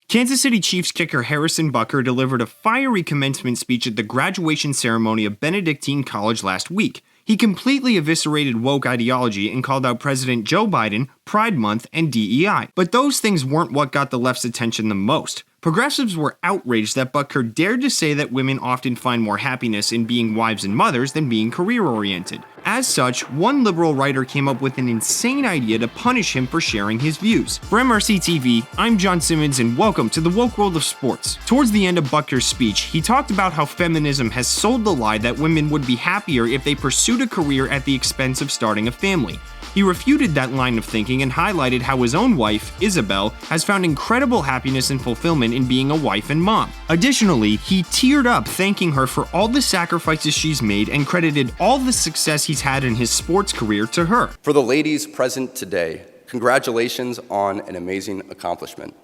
Kansas City Chiefs kicker Harrison Butker delivered a fiery commencement speech at the graduation ceremony of Benedictine College last week. He completely eviscerated woke ideology and called out President Joe Biden, Pride Month, and DEI. But those things weren't what got the left's attention the most. Progressives were outraged that Butker dared to say that women often find more happiness in being wives and mothers than being career-oriented. As such, one liberal writer came up with an insane idea to punish him for sharing his views. For MRC-TV, I'm John Simmons and welcome to the woke world of sports. Towards the end of Butker's speech, he talked about how feminism has sold the lie that women would be happier if they pursued a career at the expense of starting a family. He refuted that line of thinking and highlighted how his own wife, Isabel, has found incredible happiness and fulfillment in being a wife and mom. Additionally, he teared up thanking her for all the sacrifices she's made and credited all the success he's had in his sports career to her. For the ladies present today, congratulations on an amazing accomplishment.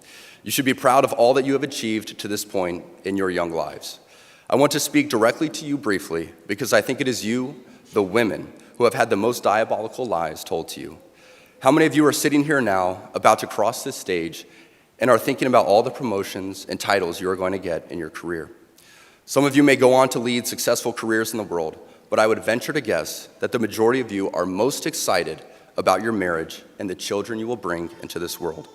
You should be proud of all that you have achieved to this point in your young lives. I want to speak directly to you briefly because I think it is you, the women, who have had the most diabolical lies told to you. How many of you are sitting here now, about to cross this stage, and are thinking about all the promotions and titles you are going to get in your career? Some of you may go on to lead successful careers in the world, but I would venture to guess that the majority of you are most excited about your marriage and the children you will bring into this world.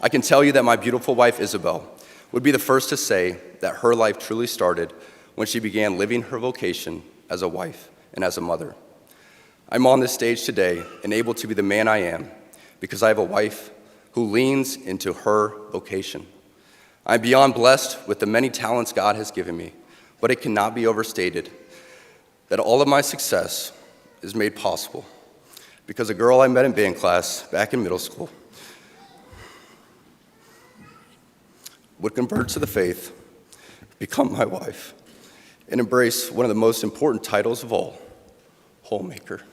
I can tell you that my beautiful wife, Isabel, would be the first to say that her life truly started when she began living her vocation as a wife and as a mother. I'm on this stage today and able to be the man I am because I have a wife who leans into her vocation. I'm beyond blessed with the many talents God has given me, but it cannot be overstated that all of my success is made possible because a girl I met in band class back in middle school would convert to the faith, become my wife, and embrace one of the most important titles of all, homemaker.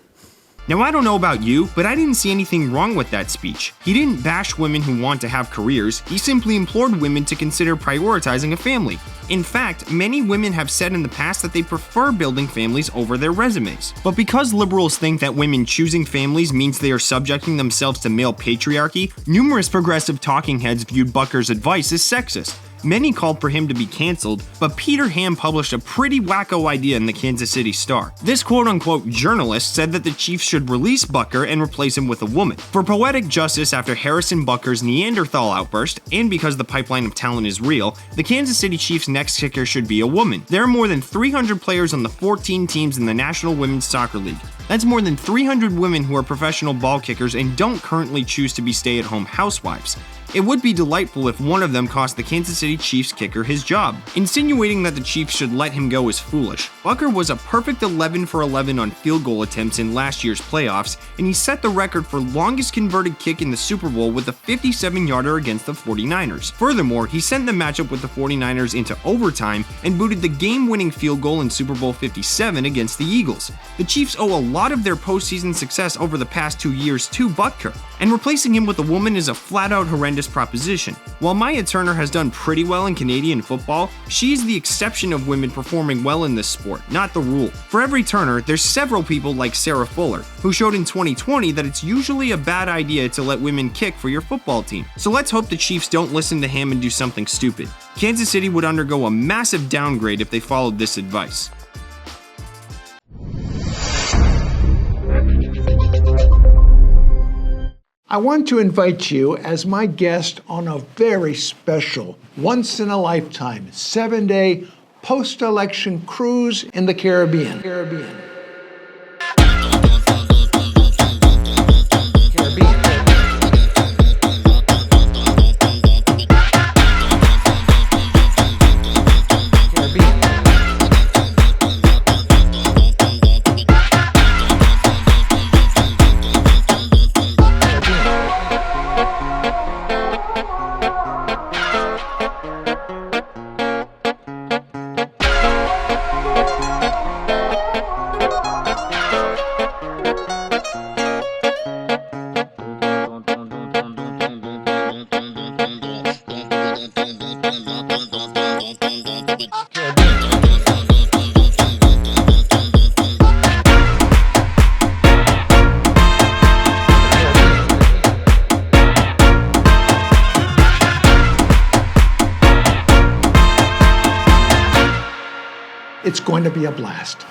Now, I don't know about you, but I didn't see anything wrong with that speech. He didn't bash women who want to have careers, he simply implored women to consider prioritizing a family. In fact, many women have said in the past that they prefer building families over their resumes. But because liberals think that women choosing families means they are subjecting themselves to male patriarchy, numerous progressive talking heads viewed Butker's advice as sexist. Many called for him to be canceled, but Peter Ham published a pretty wacko idea in the Kansas City Star. This quote-unquote journalist said that the Chiefs should release Butker and replace him with a woman. For poetic justice after Harrison Butker's Neanderthal outburst, and because the pipeline of talent is real, the Kansas City Chiefs' next kicker should be a woman. There are more than 300 players on the 14 teams in the National Women's Soccer League. That's more than 300 women who are professional ball kickers and don't currently choose to be stay-at-home housewives. It would be delightful if one of them cost the Kansas City Chiefs kicker his job. Insinuating that the Chiefs should let him go is foolish. Butker was a perfect 11 for 11 on field goal attempts in last year's playoffs, and he set the record for longest converted kick in the Super Bowl with a 57-yarder against the 49ers. Furthermore, he sent the matchup with the 49ers into overtime and booted the game-winning field goal in Super Bowl 57 against the Eagles. The Chiefs owe a lot of their postseason success over the past 2 years to Butker, and replacing him with a woman is a flat-out horrendous proposition. While Maya Turner has done pretty well in Canadian football, she's the exception of women performing well in this sport, not the rule. For every Turner, there's several people like Sarah Fuller, who showed in 2020 that it's usually a bad idea to let women kick for your football team. So let's hope the Chiefs don't listen to him and do something stupid. Kansas City would undergo a massive downgrade if they followed this advice. I want to invite you as my guest on a very special, once-in-a-lifetime, 7-day post-election cruise in the Caribbean. It's going to be a blast.